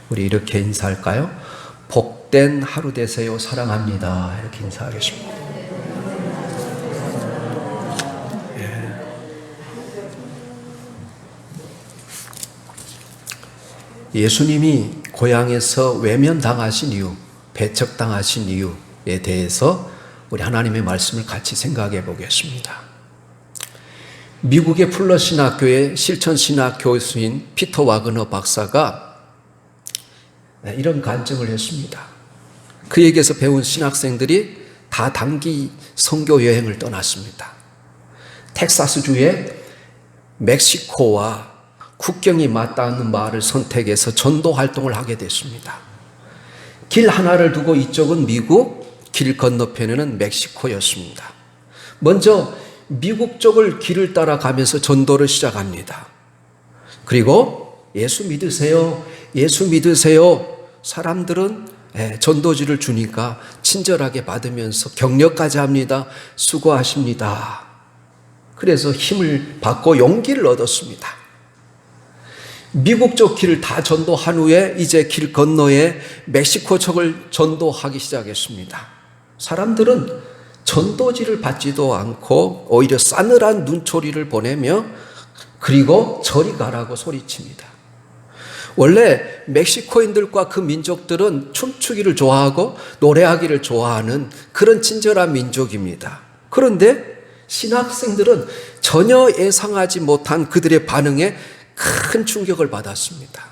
우리 이렇게 인사할까요? 복된 하루 되세요. 사랑합니다. 이렇게 인사하겠습니다. 예수님이 고향에서 외면당하신 이유, 배척당하신 이유에 대해서 우리 하나님의 말씀을 같이 생각해 보겠습니다. 미국의 풀러 신학교의 실천신학 교수인 피터 와그너 박사가 이런 간증을 했습니다. 그에게서 배운 신학생들이 다 단기 선교 여행을 떠났습니다. 텍사스주의 멕시코와 국경이 맞닿는 마을을 선택해서 전도 활동을 하게 됐습니다. 길 하나를 두고 이쪽은 미국, 길 건너편에는 멕시코였습니다. 먼저 미국 쪽을 길을 따라가면서 전도를 시작합니다. 그리고 예수 믿으세요. 예수 믿으세요. 사람들은 전도지를 주니까 친절하게 받으면서 격려까지 합니다. 수고하십니다. 그래서 힘을 받고 용기를 얻었습니다. 미국 쪽 길을 다 전도한 후에 이제 길 건너에 멕시코 쪽을 전도하기 시작했습니다. 사람들은 전도지를 받지도 않고 오히려 싸늘한 눈초리를 보내며 그리고 저리 가라고 소리칩니다. 원래 멕시코인들과 그 민족들은 춤추기를 좋아하고 노래하기를 좋아하는 그런 친절한 민족입니다. 그런데 신학생들은 전혀 예상하지 못한 그들의 반응에 큰 충격을 받았습니다.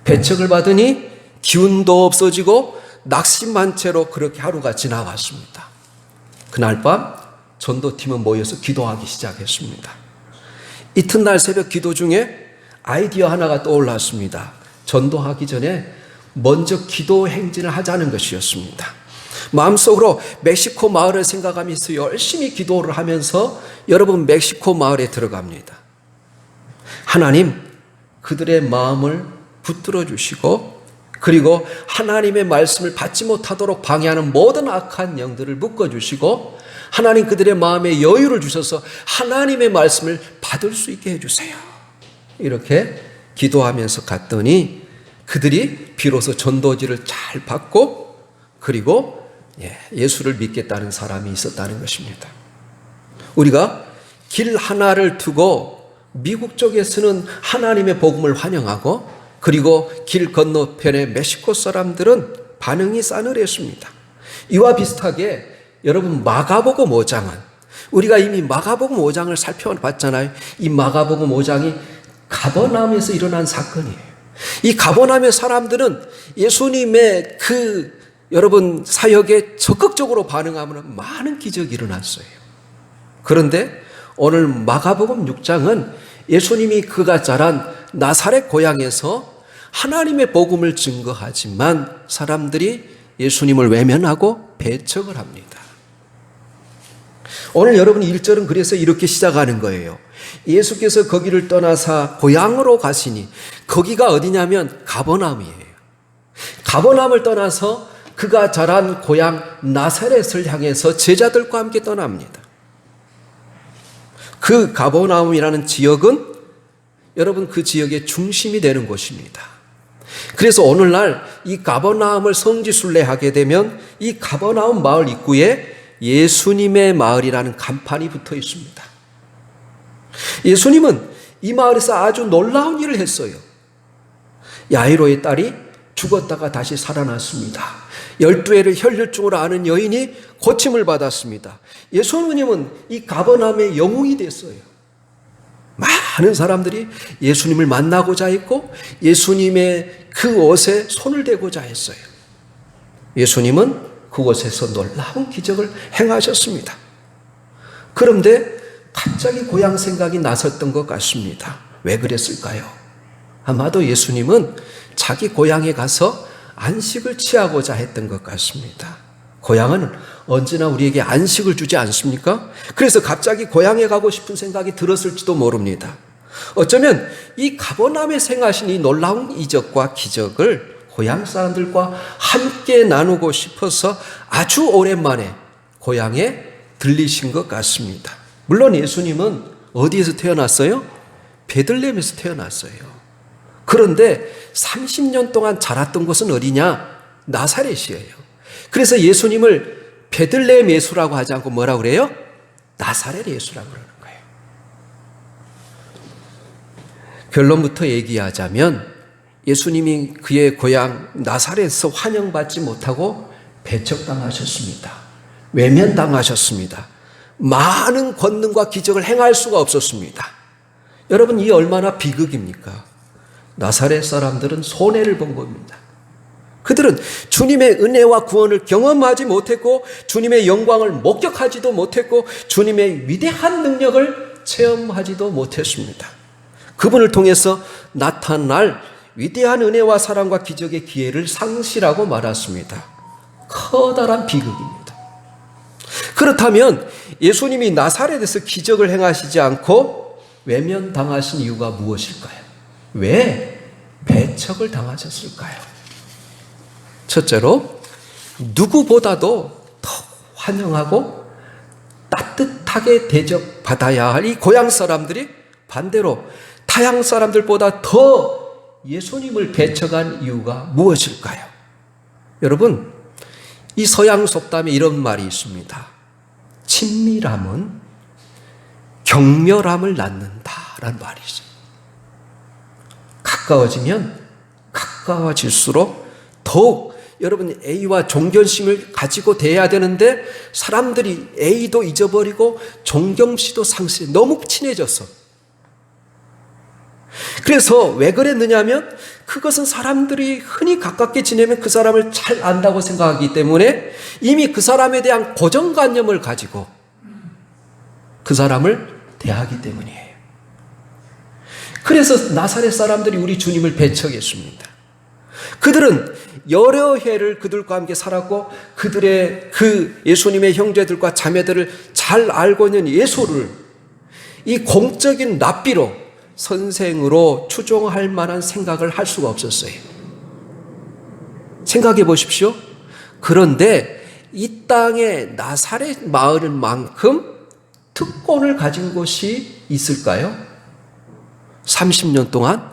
배척을 받으니 기운도 없어지고 낙심한 채로 그렇게 하루가 지나갔습니다. 그날 밤 전도팀은 모여서 기도하기 시작했습니다. 이튿날 새벽 기도 중에 아이디어 하나가 떠올랐습니다. 전도하기 전에 먼저 기도 행진을 하자는 것이었습니다. 마음속으로 멕시코 마을을 생각하면서 열심히 기도를 하면서 여러분 멕시코 마을에 들어갑니다. 하나님, 그들의 마음을 붙들어 주시고 그리고 하나님의 말씀을 받지 못하도록 방해하는 모든 악한 영들을 묶어 주시고 하나님 그들의 마음에 여유를 주셔서 하나님의 말씀을 받을 수 있게 해주세요. 이렇게 기도하면서 갔더니 그들이 비로소 전도지를 잘 받고 그리고 예수를 믿겠다는 사람이 있었다는 것입니다. 우리가 길 하나를 두고 미국 쪽에서는 하나님의 복음을 환영하고 그리고 길 건너편의 멕시코 사람들은 반응이 싸늘했습니다. 이와 비슷하게 여러분 마가복음 5장은 우리가 이미 마가복음 5장을 살펴봤잖아요. 이 마가복음 5장이 가버나움에서 일어난 사건이에요. 이 가버나움의 사람들은 예수님의 여러분 사역에 적극적으로 반응하면 많은 기적이 일어났어요. 그런데 오늘 마가복음 6장은 예수님이 그가 자란 나사렛 고향에서 하나님의 복음을 증거하지만 사람들이 예수님을 외면하고 배척을 합니다. 오늘 여러분 1절은 그래서 이렇게 시작하는 거예요. 예수께서 거기를 떠나사 고향으로 가시니 거기가 어디냐면 가버나움이에요. 가버나움을 떠나서 그가 자란 고향 나사렛을 향해서 제자들과 함께 떠납니다. 그 가버나움이라는 지역은 여러분 그 지역의 중심이 되는 곳입니다. 그래서 오늘날 이 가버나움을 성지순례하게 되면 이 가버나움 마을 입구에 예수님의 마을이라는 간판이 붙어 있습니다. 예수님은 이 마을에서 아주 놀라운 일을 했어요. 야이로의 딸이 죽었다가 다시 살아났습니다. 12해를 혈류증으로 앓은 여인이 고침을 받았습니다. 예수님은 이 가버나움의 영웅이 됐어요. 많은 사람들이 예수님을 만나고자 했고 예수님의 그 옷에 손을 대고자 했어요. 예수님은 그곳에서 놀라운 기적을 행하셨습니다. 그런데 갑자기 고향 생각이 나섰던 것 같습니다. 왜 그랬을까요? 아마도 예수님은 자기 고향에 가서 안식을 취하고자 했던 것 같습니다. 고향은 언제나 우리에게 안식을 주지 않습니까? 그래서 갑자기 고향에 가고 싶은 생각이 들었을지도 모릅니다. 어쩌면 이 가버나움에 생하신 이 놀라운 이적과 기적을 고향 사람들과 함께 나누고 싶어서 아주 오랜만에 고향에 들리신 것 같습니다. 물론 예수님은 어디에서 태어났어요? 베들레헴에서 태어났어요. 그런데 30년 동안 자랐던 곳은 어디냐? 나사렛이에요. 그래서 예수님을 베들레헴 예수라고 하지 않고 뭐라고 그래요? 나사렛 예수라고 그러는 거예요. 결론부터 얘기하자면 예수님이 그의 고향 나사렛에서 환영받지 못하고 배척당하셨습니다. 외면당하셨습니다. 많은 권능과 기적을 행할 수가 없었습니다. 여러분, 이 얼마나 비극입니까? 나사렛 사람들은 손해를 본 겁니다. 그들은 주님의 은혜와 구원을 경험하지 못했고 주님의 영광을 목격하지도 못했고 주님의 위대한 능력을 체험하지도 못했습니다. 그분을 통해서 나타날 위대한 은혜와 사랑과 기적의 기회를 상실하고 말았습니다. 커다란 비극입니다. 그렇다면 예수님이 나사렛에서 기적을 행하시지 않고 외면당하신 이유가 무엇일까요? 왜 배척을 당하셨을까요? 첫째로 누구보다도 더 환영하고 따뜻하게 대접받아야 할 이 고향 사람들이 반대로 타향 사람들보다 더 예수님을 배척한 이유가 무엇일까요? 여러분, 이 서양 속담에 이런 말이 있습니다. 친밀함은 경멸함을 낳는다라는 말이 있어요. 가까워지면 가까워질수록 더욱 여러분 A와 존경심을 가지고 대해야 되는데 사람들이 A도 잊어버리고 존경심도 상실해 너무 친해졌어. 그래서 왜 그랬느냐면 그것은 사람들이 흔히 가깝게 지내면 그 사람을 잘 안다고 생각하기 때문에 이미 그 사람에 대한 고정관념을 가지고 그 사람을 대하기 때문이에요. 그래서 나사렛 사람들이 우리 주님을 배척했습니다. 그들은 여러 해를 그들과 함께 살았고 그들의 그 예수님의 형제들과 자매들을 잘 알고 있는 예수를 이 공적인 랍비로 선생으로 추종할 만한 생각을 할 수가 없었어요. 생각해 보십시오. 그런데 이 땅에 나사렛 마을만큼 특권을 가진 곳이 있을까요? 30년 동안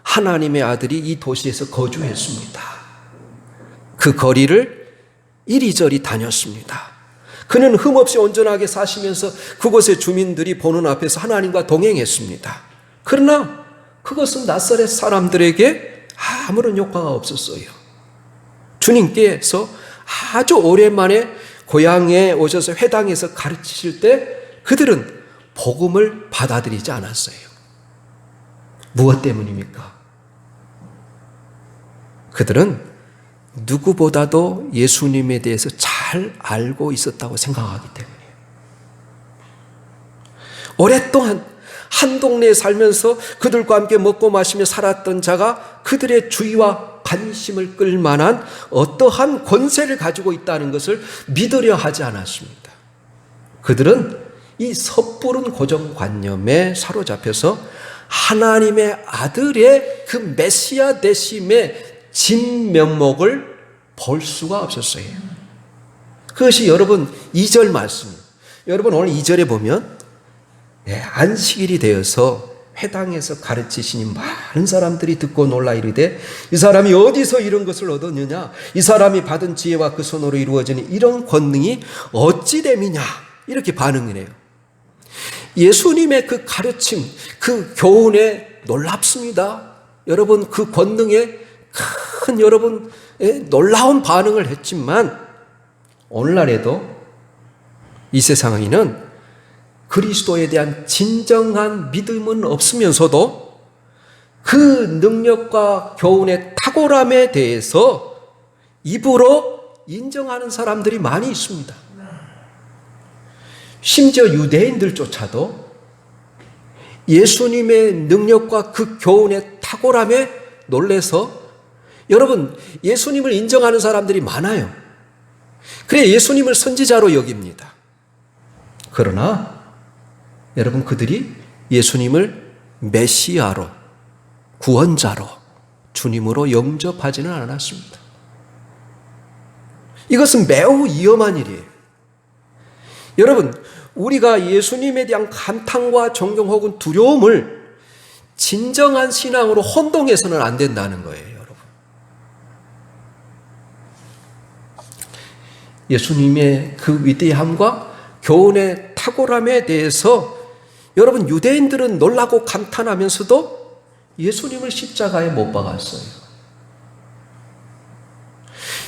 하나님의 아들이 이 도시에서 거주했습니다. 그 거리를 이리저리 다녔습니다. 그는 흠없이 온전하게 사시면서 그곳의 주민들이 보는 앞에서 하나님과 동행했습니다. 그러나 그것은 나사렛 사람들에게 아무런 효과가 없었어요. 주님께서 아주 오랜만에 고향에 오셔서 회당에서 가르치실 때 그들은 복음을 받아들이지 않았어요. 무엇 때문입니까? 그들은 누구보다도 예수님에 대해서 잘 알고 있었다고 생각하기 때문이에요. 오랫동안 한 동네에 살면서 그들과 함께 먹고 마시며 살았던 자가 그들의 주의와 관심을 끌 만한 어떠한 권세를 가지고 있다는 것을 믿으려 하지 않았습니다. 그들은 이 섣부른 고정관념에 사로잡혀서 하나님의 아들의 그 메시아 되심의 진면목을 볼 수가 없었어요. 그것이 여러분 2절 말씀. 여러분 오늘 2절에 보면 안식일이 되어서 회당에서 가르치시니 많은 사람들이 듣고 놀라 이르되 이 사람이 어디서 이런 것을 얻었느냐? 이 사람이 받은 지혜와 그 손으로 이루어지는 이런 권능이 어찌 됨이냐? 이렇게 반응을 해요. 예수님의 그 가르침, 그 교훈에 놀랍습니다. 여러분 그 권능에 큰 여러분 놀라운 반응을 했지만 오늘날에도 이 세상에는 그리스도에 대한 진정한 믿음은 없으면서도 그 능력과 교훈의 탁월함에 대해서 입으로 인정하는 사람들이 많이 있습니다. 심지어 유대인들조차도 예수님의 능력과 그 교훈의 탁월함에 놀라서 여러분 예수님을 인정하는 사람들이 많아요. 그래 예수님을 선지자로 여깁니다. 그러나 여러분 그들이 예수님을 메시아로 구원자로 주님으로 영접하지는 않았습니다. 이것은 매우 위험한 일이에요. 여러분 우리가 예수님에 대한 감탄과 존경 혹은 두려움을 진정한 신앙으로 혼동해서는 안 된다는 거예요, 여러분. 예수님의 그 위대함과 교훈의 탁월함에 대해서 여러분, 유대인들은 놀라고 감탄하면서도 예수님을 십자가에 못 박았어요.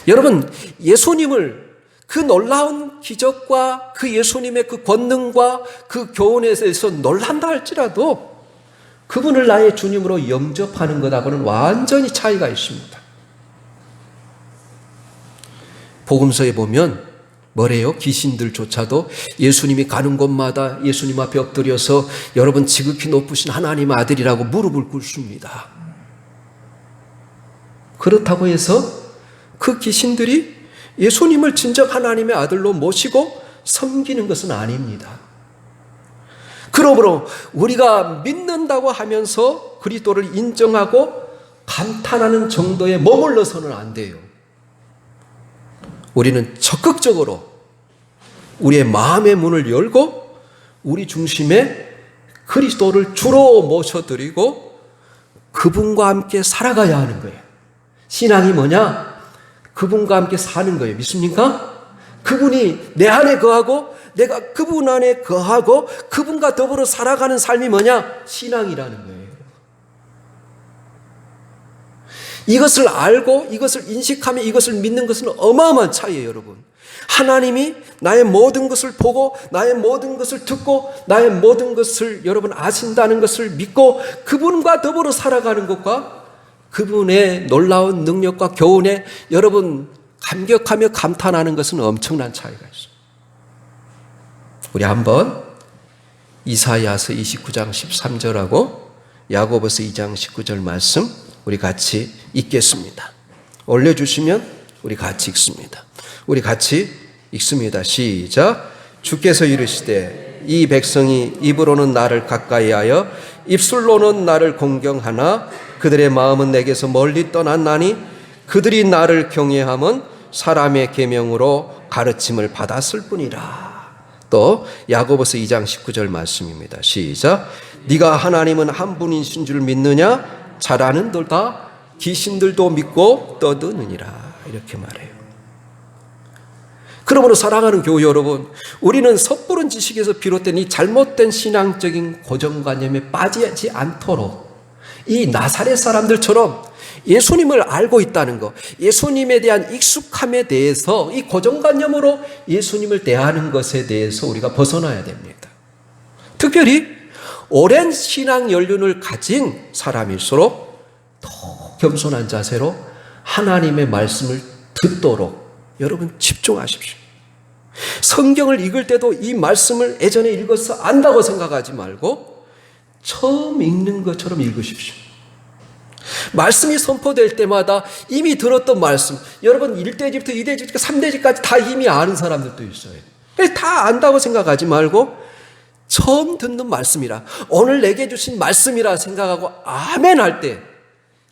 여러분, 예수님을 그 놀라운 기적과 그 예수님의 그 권능과 그 교훈에 대해서 놀란다 할지라도 그분을 나의 주님으로 영접하는 것하고는 완전히 차이가 있습니다. 복음서에 보면 뭐래요? 귀신들조차도 예수님이 가는 곳마다 예수님 앞에 엎드려서 여러분 지극히 높으신 하나님의 아들이라고 무릎을 꿇습니다. 그렇다고 해서 그 귀신들이 예수님을 진정 하나님의 아들로 모시고 섬기는 것은 아닙니다. 그러므로 우리가 믿는다고 하면서 그리스도를 인정하고 감탄하는 정도에 머물러서는 안 돼요. 우리는 적극적으로 우리의 마음의 문을 열고 우리 중심에 그리스도를 주로 모셔드리고 그분과 함께 살아가야 하는 거예요. 신앙이 뭐냐? 그분과 함께 사는 거예요. 믿습니까? 그분이 내 안에 거하고 내가 그분 안에 거하고 그분과 더불어 살아가는 삶이 뭐냐? 신앙이라는 거예요. 이것을 알고 이것을 인식하며 이것을 믿는 것은 어마어마한 차이예요, 여러분. 하나님이 나의 모든 것을 보고 나의 모든 것을 듣고 나의 모든 것을 여러분 아신다는 것을 믿고 그분과 더불어 살아가는 것과 그분의 놀라운 능력과 교훈에 여러분 감격하며 감탄하는 것은 엄청난 차이가 있어요. 우리 한번 이사야서 29장 13절하고 야고보서 2장 19절 말씀 우리 같이 읽겠습니다. 올려주시면 우리 같이 읽습니다. 우리 같이 읽습니다. 시작. 주께서 이르시되 이 백성이 입으로는 나를 가까이하여 입술로는 나를 공경하나 그들의 마음은 내게서 멀리 떠났나니 그들이 나를 경외함은 사람의 계명으로 가르침을 받았을 뿐이라. 또 야고보서 2장 19절 말씀입니다. 시작. 네가 하나님은 한 분이신 줄 믿느냐? 잘 아는들 다 귀신들도 믿고 떠드느니라. 이렇게 말해요. 그러므로 사랑하는 교우 여러분, 우리는 섣부른 지식에서 비롯된 이 잘못된 신앙적인 고정관념에 빠지지 않도록 이 나사렛 사람들처럼 예수님을 알고 있다는 것, 예수님에 대한 익숙함에 대해서 이 고정관념으로 예수님을 대하는 것에 대해서 우리가 벗어나야 됩니다. 특별히 오랜 신앙 연륜을 가진 사람일수록 더 겸손한 자세로 하나님의 말씀을 듣도록 여러분 집중하십시오. 성경을 읽을 때도 이 말씀을 예전에 읽어서 안다고 생각하지 말고 처음 읽는 것처럼 읽으십시오. 말씀이 선포될 때마다 이미 들었던 말씀, 여러분 1대집부터 2대집, 3대집까지 다 이미 아는 사람들도 있어요. 다 안다고 생각하지 말고 처음 듣는 말씀이라, 오늘 내게 주신 말씀이라 생각하고 아멘 할 때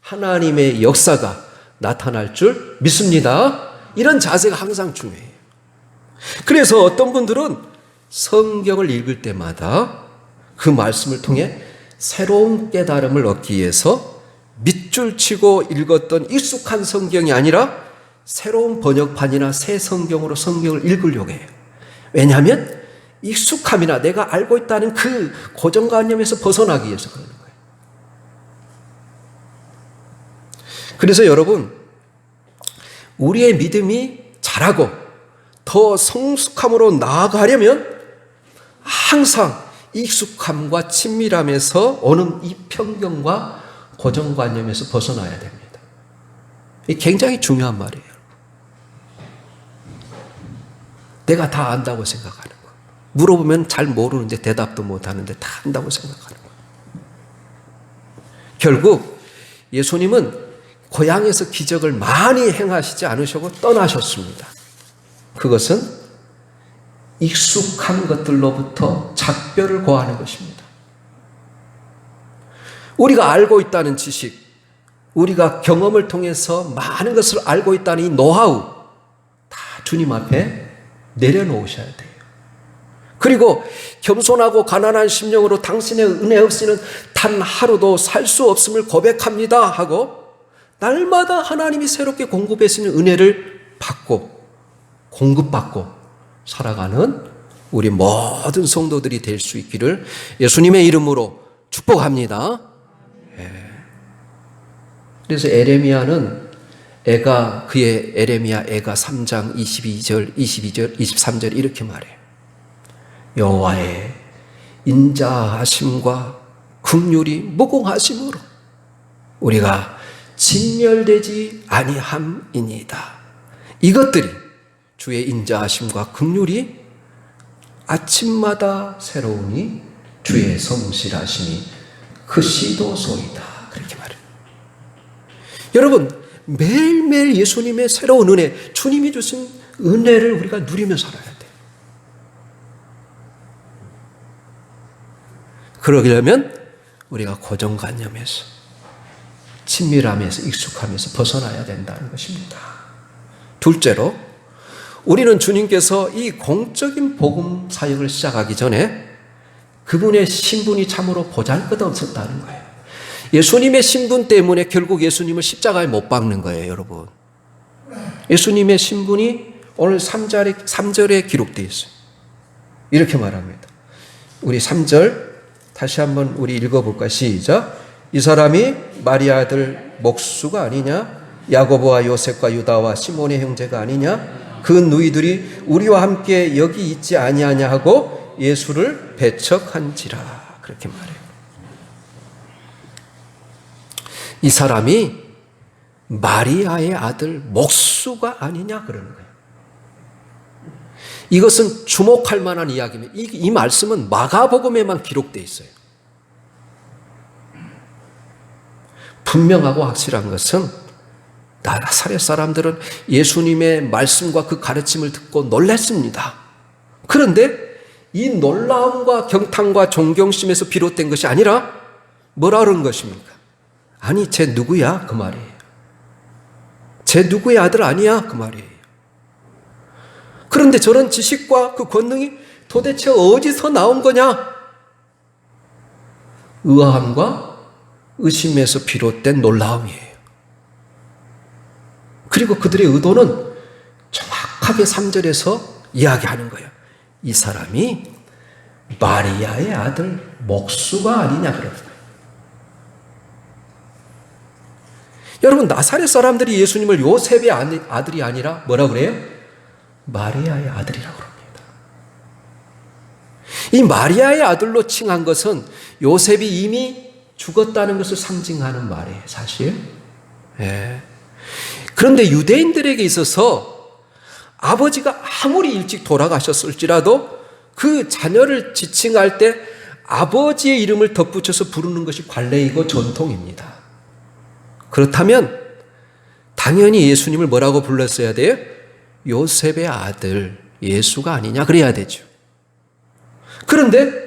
하나님의 역사가 나타날 줄 믿습니다. 이런 자세가 항상 중요해요. 그래서 어떤 분들은 성경을 읽을 때마다 그 말씀을 통해 새로운 깨달음을 얻기 위해서 밑줄 치고 읽었던 익숙한 성경이 아니라 새로운 번역판이나 새 성경으로 성경을 읽으려고 해요. 왜냐하면 익숙함이나 내가 알고 있다는 그 고정관념에서 벗어나기 위해서 그러는 거예요. 그래서 여러분, 우리의 믿음이 자라고 더 성숙함으로 나아가려면 항상 익숙함과 친밀함에서 오는 이 편견과 고정관념에서 벗어나야 됩니다. 이게 굉장히 중요한 말이에요. 내가 다 안다고 생각하는 거. 물어보면 잘 모르는데 대답도 못하는데 다 안다고 생각하는 거. 결국 예수님은 고향에서 기적을 많이 행하시지 않으시고 떠나셨습니다. 그것은 익숙한 것들로부터 작별을 고하는 것입니다. 우리가 알고 있다는 지식, 우리가 경험을 통해서 많은 것을 알고 있다는 이 노하우 다 주님 앞에 내려놓으셔야 돼요. 그리고 겸손하고 가난한 심령으로 당신의 은혜 없이는 단 하루도 살 수 없음을 고백합니다 하고 날마다 하나님이 새롭게 공급하시는 은혜를 받고 공급받고 살아가는 우리 모든 성도들이 될 수 있기를 예수님의 이름으로 축복합니다. 그래서 에레미야는 에레미야 애가 3장 22절, 23절 이렇게 말해요. 여호와의 인자하심과 긍휼이 무궁하심으로 우리가 진멸되지 아니함이니이다. 이것들이 주의 인자하심과 긍휼이 아침마다 새로우니 주의 성실하심이 크시도소이다. 그렇게 말해요. 여러분, 매일매일 예수님의 새로운 은혜, 주님이 주신 은혜를 우리가 누리며 살아야 돼요. 그러려면 우리가 고정관념에서 친밀함에서 익숙함에서 벗어나야 된다는 것입니다. 둘째로 우리는 주님께서 이 공적인 복음 사역을 시작하기 전에 그분의 신분이 참으로 보잘것없었다는 거예요. 예수님의 신분 때문에 결국 예수님을 십자가에 못 박는 거예요, 여러분. 예수님의 신분이 오늘 3절에 기록되어 있어요. 이렇게 말합니다. 우리 3절 다시 한번 우리 읽어볼까? 시작. 이 사람이 마리아 아들 목수가 아니냐? 야고보와 요셉과 유다와 시몬의 형제가 아니냐? 그 누이들이 우리와 함께 여기 있지 아니하냐 하고 예수를 배척한지라. 그렇게 말해요. 이 사람이 마리아의 아들 목수가 아니냐 그러는 거예요. 이것은 주목할 만한 이야기입니다. 이 말씀은 마가복음에만 기록되어 있어요. 분명하고 확실한 것은 나사렛 사람들은 예수님의 말씀과 그 가르침을 듣고 놀랐습니다. 그런데 이 놀라움과 경탄과 존경심에서 비롯된 것이 아니라 뭐라 그런 것입니까? 아니, 쟤 누구야? 그 말이에요. 쟤 누구의 아들 아니야? 그 말이에요. 그런데 저런 지식과 그 권능이 도대체 어디서 나온 거냐? 의아함과 의심에서 비롯된 놀라움이에요. 그리고 그들의 의도는 정확하게 3절에서 이야기하는 거예요. 이 사람이 마리아의 아들 목수가 아니냐 그러거든요. 여러분, 나사렛 사람들이 예수님을 요셉의 아들이 아니라 뭐라 그래요? 마리아의 아들이라고 합니다. 이 마리아의 아들로 칭한 것은 요셉이 이미 죽었다는 것을 상징하는 말이에요, 사실. 예. 그런데 유대인들에게 있어서 아버지가 아무리 일찍 돌아가셨을지라도 그 자녀를 지칭할 때 아버지의 이름을 덧붙여서 부르는 것이 관례이고 전통입니다. 그렇다면 당연히 예수님을 뭐라고 불렀어야 돼요? 요셉의 아들 예수가 아니냐 그래야 되죠. 그런데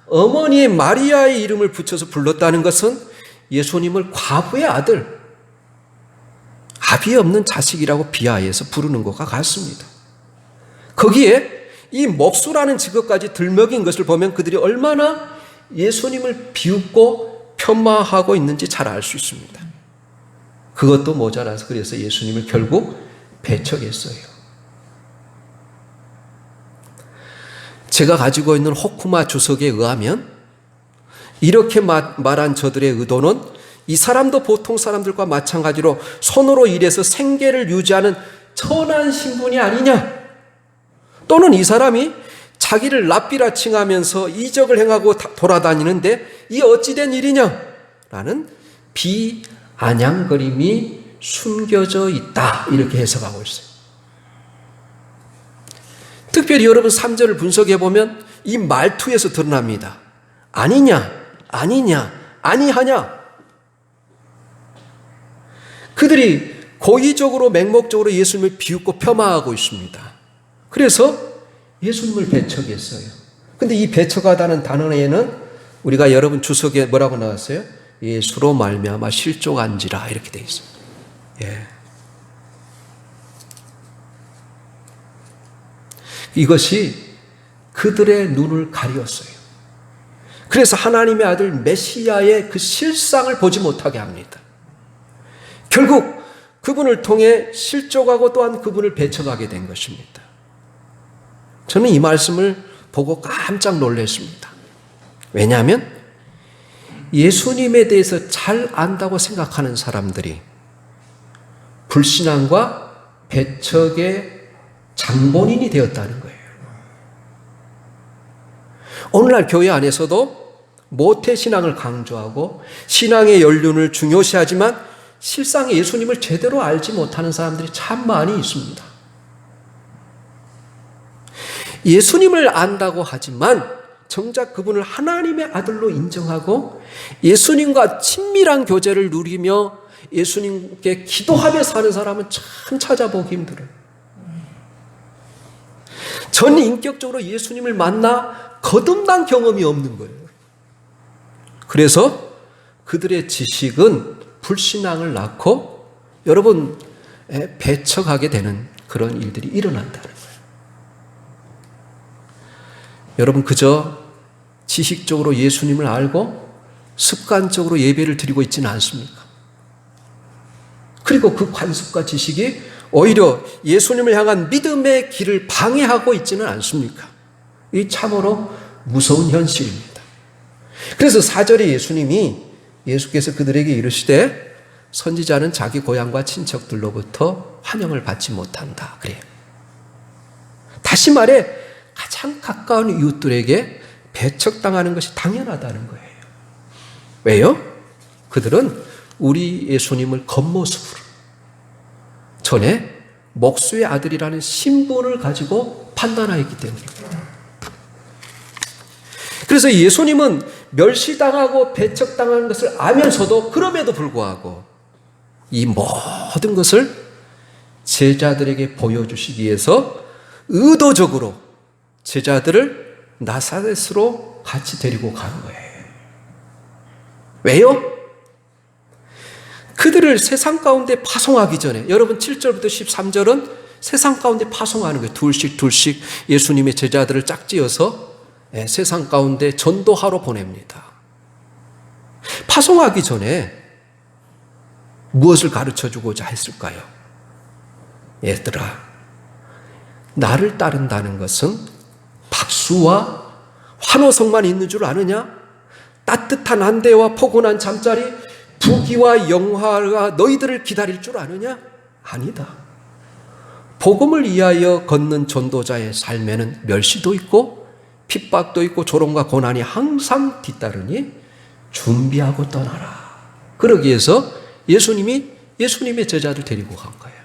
어머니의 마리아의 이름을 붙여서 불렀다는 것은 예수님을 과부의 아들, 아비 없는 자식이라고 비하해서 부르는 것과 같습니다. 거기에 이 목수라는 직업까지 들먹인 것을 보면 그들이 얼마나 예수님을 비웃고 폄하하고 있는지 잘 알 수 있습니다. 그것도 모자라서 그래서 예수님을 결국 배척했어요. 제가 가지고 있는 호쿠마 주석에 의하면 이렇게 말한 저들의 의도는 이 사람도 보통 사람들과 마찬가지로 손으로 일해서 생계를 유지하는 천한 신분이 아니냐, 또는 이 사람이 자기를 랍비라 칭하면서 이적을 행하고 돌아다니는데 이 어찌된 일이냐라는 비아냥거림이 숨겨져 있다, 이렇게 해석하고 있어요. 특별히 여러분 3절을 분석해 보면 이 말투에서 드러납니다. 아니냐, 아니냐, 아니하냐. 그들이 고의적으로 맹목적으로 예수님을 비웃고 폄하하고 있습니다. 그래서 예수님을 배척했어요. 근데 이 배척하다는 단어에는 우리가 여러분 주석에 뭐라고 나왔어요? 예수로 말미암아 실족한지라 이렇게 돼 있어요. 예. 이것이 그들의 눈을 가리었어요. 그래서 하나님의 아들 메시아의 그 실상을 보지 못하게 합니다. 결국 그분을 통해 실족하고 또한 그분을 배척하게 된 것입니다. 저는 이 말씀을 보고 깜짝 놀랐습니다. 왜냐하면 예수님에 대해서 잘 안다고 생각하는 사람들이 불신앙과 배척의 장본인이 되었다는 거예요. 오늘날 교회 안에서도 모태신앙을 강조하고 신앙의 연륜을 중요시하지만 실상 예수님을 제대로 알지 못하는 사람들이 참 많이 있습니다. 예수님을 안다고 하지만 정작 그분을 하나님의 아들로 인정하고 예수님과 친밀한 교제를 누리며 예수님께 기도하며 사는 사람은 참 찾아보기 힘들어요. 전 인격적으로 예수님을 만나 거듭난 경험이 없는 거예요. 그래서 그들의 지식은 불신앙을 낳고 여러분 배척하게 되는 그런 일들이 일어난다는 거예요. 여러분 그저 지식적으로 예수님을 알고 습관적으로 예배를 드리고 있지는 않습니까? 그리고 그 관습과 지식이 오히려 예수님을 향한 믿음의 길을 방해하고 있지는 않습니까? 이 참으로 무서운 현실입니다. 그래서 4절에 예수께서 그들에게 이르시되 선지자는 자기 고향과 친척들로부터 환영을 받지 못한다. 그래요. 다시 말해 가장 가까운 이웃들에게 배척당하는 것이 당연하다는 거예요. 왜요? 그들은 우리 예수님을 겉모습으로 전에 목수의 아들이라는 신분을 가지고 판단하였기 때문입니다. 그래서 예수님은 멸시당하고 배척당하는 것을 알면서도 그럼에도 불구하고 이 모든 것을 제자들에게 보여주시기 위해서 의도적으로 제자들을 나사렛으로 같이 데리고 간 거예요. 왜요? 그들을 세상 가운데 파송하기 전에 여러분 7절부터 13절은 세상 가운데 파송하는 거예요. 둘씩 예수님의 제자들을 짝지어서 세상 가운데 전도하러 보냅니다. 파송하기 전에 무엇을 가르쳐주고자 했을까요? 얘들아, 나를 따른다는 것은 박수와 환호성만 있는 줄 아느냐? 따뜻한 안대와 포근한 잠자리, 부귀와 영화가 너희들을 기다릴 줄 아느냐? 아니다. 복음을 위하여 걷는 전도자의 삶에는 멸시도 있고 핍박도 있고 조롱과 고난이 항상 뒤따르니 준비하고 떠나라. 그러기 위해서 예수님의 제자들 데리고 간 거예요.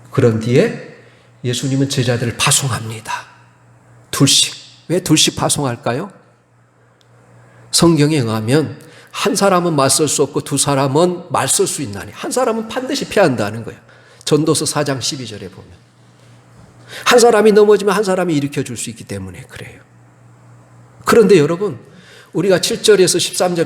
그런 뒤에 예수님은 제자들을 파송합니다. 둘씩. 왜 둘씩 파송할까요? 성경에 의하면 한 사람은 맞설 수 없고 두 사람은 맞설 수 있나니 한 사람은 반드시 피한다는 거예요. 전도서 4장 12절에 보면 한 사람이 넘어지면 한 사람이 일으켜 줄 수 있기 때문에 그래요. 그런데 여러분 우리가 7절에서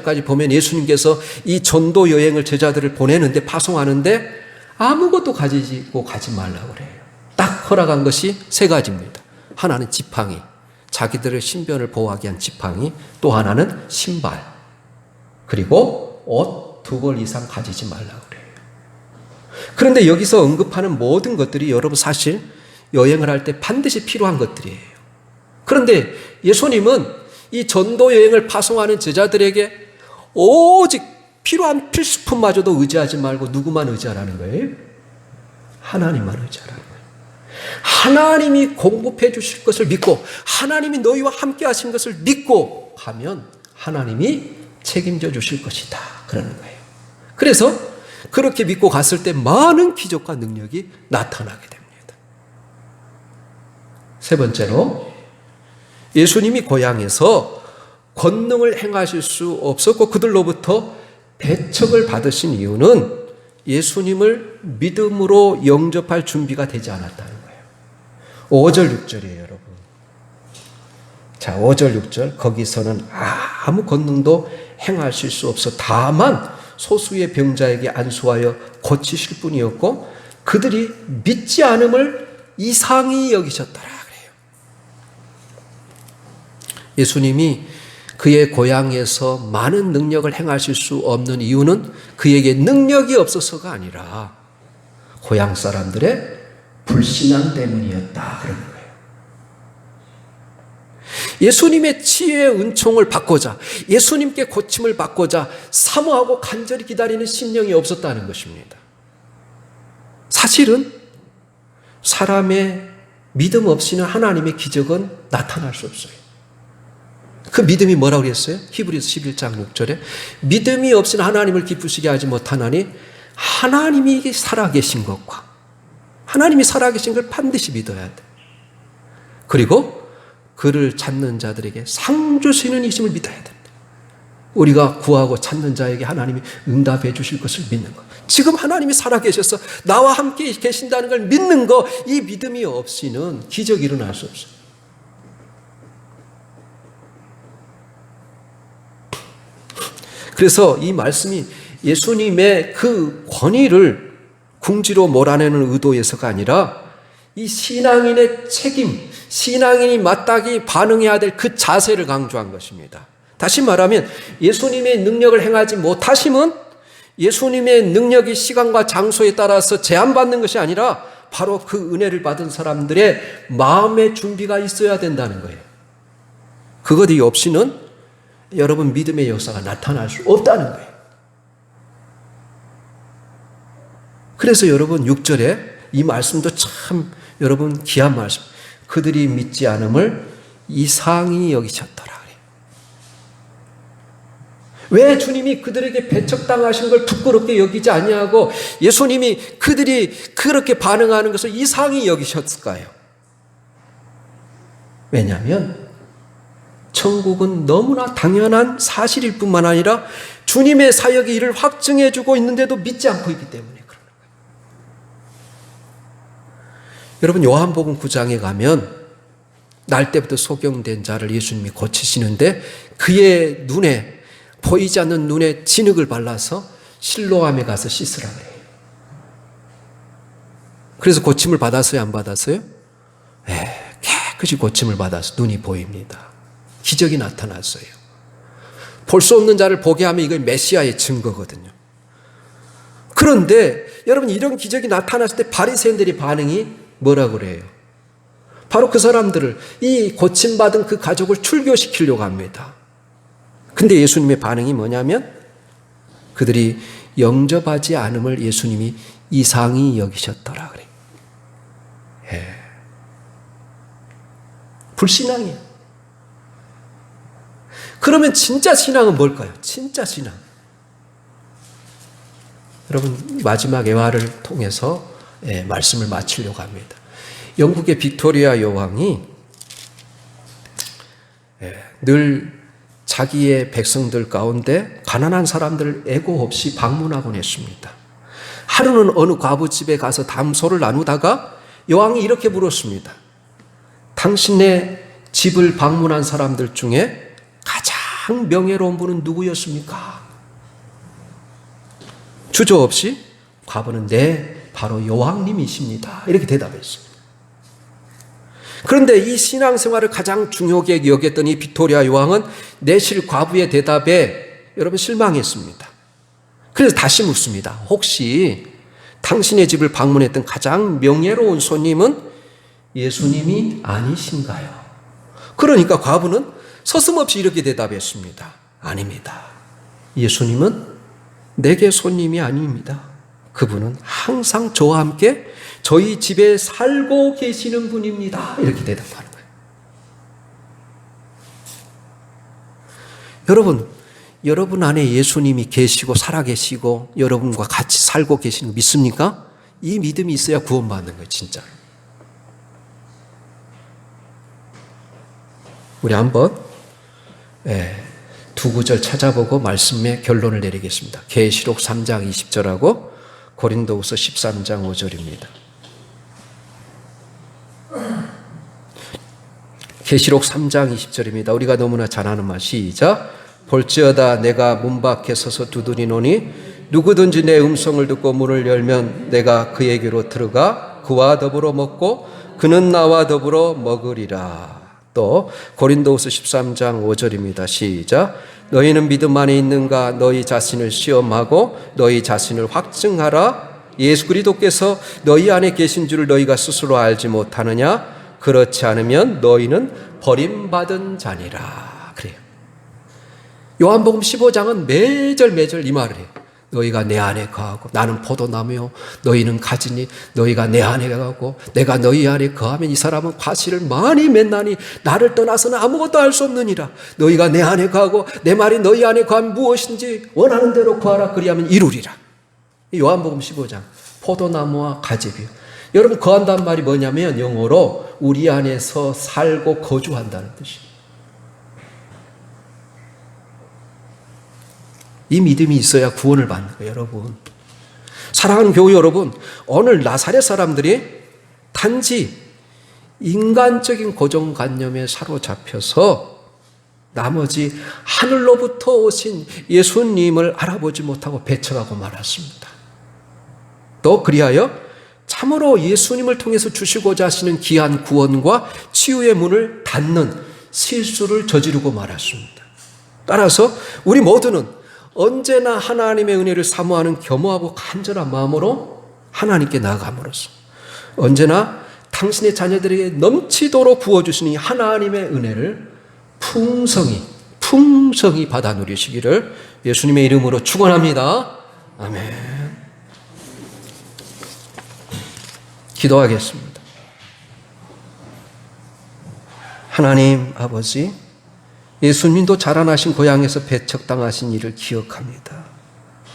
13절까지 보면 예수님께서 이 전도 여행을 제자들을 보내는데 파송하는데 아무것도 가지고 가지 말라고 그래요. 딱 허락한 것이 세 가지입니다. 하나는 지팡이, 자기들의 신변을 보호하기 위한 지팡이, 또 하나는 신발, 그리고 옷 2벌 이상 가지지 말라고 그래요. 그런데 여기서 언급하는 모든 것들이 여러분 사실 여행을 할 때 반드시 필요한 것들이에요. 그런데 예수님은 이 전도 여행을 파송하는 제자들에게 오직 필요한 필수품마저도 의지하지 말고 누구만 의지하라는 거예요? 하나님만 의지하라는 거예요. 하나님이 공급해 주실 것을 믿고 하나님이 너희와 함께 하신 것을 믿고 하면 하나님이 책임져 주실 것이다. 그러는 거예요. 그래서 그렇게 믿고 갔을 때 많은 기적과 능력이 나타나게 됩니다. 세 번째로 예수님이 고향에서 권능을 행하실 수 없었고 그들로부터 배척을 받으신 이유는 예수님을 믿음으로 영접할 준비가 되지 않았다는 거예요. 5절 6절이에요, 여러분. 자, 5절 6절 거기서는 아무 권능도 행하실 수 없어 다만 소수의 병자에게 안수하여 고치실 뿐이었고 그들이 믿지 않음을 이상히 여기셨더라 그래요. 예수님이 그의 고향에서 많은 능력을 행하실 수 없는 이유는 그에게 능력이 없어서가 아니라 고향 사람들의 불신앙 때문이었다 그러는 거예요. 예수님의 치유의 은총을 받고자, 예수님께 고침을 받고자 사모하고 간절히 기다리는 심령이 없었다는 것입니다. 사실은 사람의 믿음 없이는 하나님의 기적은 나타날 수 없어요. 그 믿음이 뭐라고 그랬어요? 히브리서 11장 6절에 믿음이 없이는 하나님을 기쁘시게 하지 못하나니 하나님이 살아계신 것과 하나님이 살아계신 걸 반드시 믿어야 돼. 그리고 그를 찾는 자들에게 상 주시는 이심을 믿어야 된다. 우리가 구하고 찾는 자에게 하나님이 응답해 주실 것을 믿는 것. 지금 하나님이 살아계셔서 나와 함께 계신다는 걸 믿는 것, 이 믿음이 없이는 기적이 일어날 수 없어요. 그래서 이 말씀이 예수님의 그 권위를 궁지로 몰아내는 의도에서가 아니라 이 신앙인의 책임, 신앙인이 마땅히 반응해야 될 그 자세를 강조한 것입니다. 다시 말하면 예수님의 능력을 행하지 못하심은 예수님의 능력이 시간과 장소에 따라서 제한받는 것이 아니라 바로 그 은혜를 받은 사람들의 마음의 준비가 있어야 된다는 거예요. 그것이 없이는 여러분 믿음의 역사가 나타날 수 없다는 거예요. 그래서 여러분 6절에 이 말씀도 참 여러분 귀한 말씀. 그들이 믿지 않음을 이상히 여기셨더라. 왜 주님이 그들에게 배척당하신 걸 부끄럽게 여기지 아니하고 예수님이 그들이 그렇게 반응하는 것을 이상히 여기셨을까요? 왜냐하면 천국은 너무나 당연한 사실일 뿐만 아니라 주님의 사역이 이를 확증해 주고 있는데도 믿지 않고 있기 때문에 그러는 거예요. 여러분 요한복음 9장에 가면 날 때부터 소경된 자를 예수님이 고치시는데 그의 눈에 보이지 않는 눈에 진흙을 발라서 실로암에 가서 씻으라 그래요. 그래서 고침을 받았어요? 안 받았어요? 깨끗이 고침을 받아서 눈이 보입니다. 기적이 나타났어요. 볼 수 없는 자를 보게 하면 이건 메시아의 증거거든요. 그런데 여러분 이런 기적이 나타났을 때 바리새인들의 반응이 뭐라고 그래요? 바로 그 사람들을 이 고침받은 그 가족을 출교시키려고 합니다. 근데 예수님의 반응이 뭐냐면 그들이 영접하지 않음을 예수님이 이상히 여기셨더라 그래요. 불신앙이에요. 그러면 진짜 신앙은 뭘까요? 진짜 신앙. 여러분 마지막 예화를 통해서 말씀을 마치려고 합니다. 영국의 빅토리아 여왕이 늘 자기의 백성들 가운데 가난한 사람들을 애고 없이 방문하곤 했습니다. 하루는 어느 과부 집에 가서 담소를 나누다가 여왕이 이렇게 물었습니다. 당신의 집을 방문한 사람들 중에 가장 명예로운 분은 누구였습니까? 주저없이 과부는 네, 바로 여왕님이십니다. 이렇게 대답했습니다. 그런데 이 신앙생활을 가장 중요하게 여겼던 이 빅토리아 여왕은 내실 과부의 대답에 여러분 실망했습니다. 그래서 다시 묻습니다. 혹시 당신의 집을 방문했던 가장 명예로운 손님은 예수님이 아니신가요? 그러니까 과부는 서슴없이 이렇게 대답했습니다. 아닙니다. 예수님은 내게 손님이 아닙니다. 그분은 항상 저와 함께 저희 집에 살고 계시는 분입니다. 이렇게 대답하는 거예요. 여러분 안에 예수님이 계시고 살아계시고 여러분과 같이 살고 계시는 거 믿습니까? 이 믿음이 있어야 구원받는 거예요. 진짜. 우리 한번 두 구절 찾아보고 말씀의 결론을 내리겠습니다. 계시록 3장 20절하고 고린도후서 13장 5절입니다. 계시록 3장 20절입니다. 우리가 너무나 잘 아는 말 시작. 볼지어다 내가 문 밖에 서서 두드리노니 누구든지 내 음성을 듣고 문을 열면 내가 그에게로 들어가 그와 더불어 먹고 그는 나와 더불어 먹으리라. 또 고린도후서 13장 5절입니다. 시작. 너희는 믿음 안에 있는가? 너희 자신을 시험하고 너희 자신을 확증하라. 예수 그리스도께서 너희 안에 계신 줄을 너희가 스스로 알지 못하느냐? 그렇지 않으면 너희는 버림받은 자니라. 그래요. 요한복음 15장은 매절 이 말을 해요. 너희가 내 안에 거하고 나는 포도나무요 너희는 가지니 너희가 내 안에 거하고 내가 너희 안에 거하면 이 사람은 과실을 많이 맺나니 나를 떠나서는 아무것도 할 수 없느니라. 너희가 내 안에 거하고 내 말이 너희 안에 거하면 무엇인지 원하는 대로 구하라. 그리하면 이루리라. 요한복음 15장 포도나무와 가지비요. 여러분 거한다는 말이 뭐냐면 영어로 우리 안에서 살고 거주한다는 뜻이에요. 이 믿음이 있어야 구원을 받는 거예요, 여러분. 사랑하는 교우 여러분, 오늘 나사렛 사람들이 단지 인간적인 고정관념에 사로잡혀서 나머지 하늘로부터 오신 예수님을 알아보지 못하고 배척하고 말았습니다. 또 그리하여 참으로 예수님을 통해서 주시고자 하시는 귀한 구원과 치유의 문을 닫는 실수를 저지르고 말았습니다. 따라서 우리 모두는 언제나 하나님의 은혜를 사모하는 겸허하고 간절한 마음으로 하나님께 나아감으로써 언제나 당신의 자녀들에게 넘치도록 부어주시는 하나님의 은혜를 풍성히 받아 누리시기를 예수님의 이름으로 축원합니다. 아멘. 기도하겠습니다. 하나님 아버지, 예수님도 자라나신 고향에서 배척당하신 일을 기억합니다.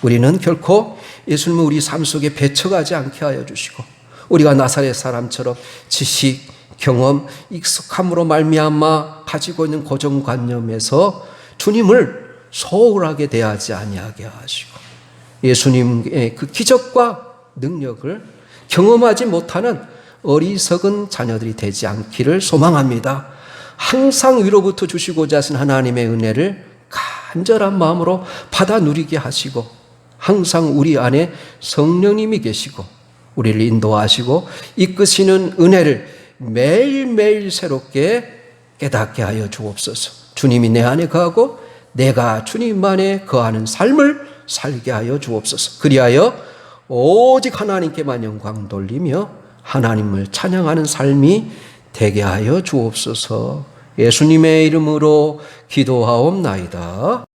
우리는 결코 예수님을 우리 삶 속에 배척하지 않게 하여 주시고 우리가 나사렛 사람처럼 지식, 경험, 익숙함으로 말미암아 가지고 있는 고정관념에서 주님을 소홀하게 대하지 아니하게 하시고 예수님의 그 기적과 능력을 경험하지 못하는 어리석은 자녀들이 되지 않기를 소망합니다. 항상 위로부터 주시고자 하신 하나님의 은혜를 간절한 마음으로 받아 누리게 하시고 항상 우리 안에 성령님이 계시고 우리를 인도하시고 이끄시는 은혜를 매일매일 새롭게 깨닫게 하여 주옵소서. 주님이 내 안에 거하고 내가 주님 안에 거하는 삶을 살게 하여 주옵소서. 그리하여 오직 하나님께만 영광 돌리며 하나님을 찬양하는 삶이 되게 하여 주옵소서. 예수님의 이름으로 기도하옵나이다.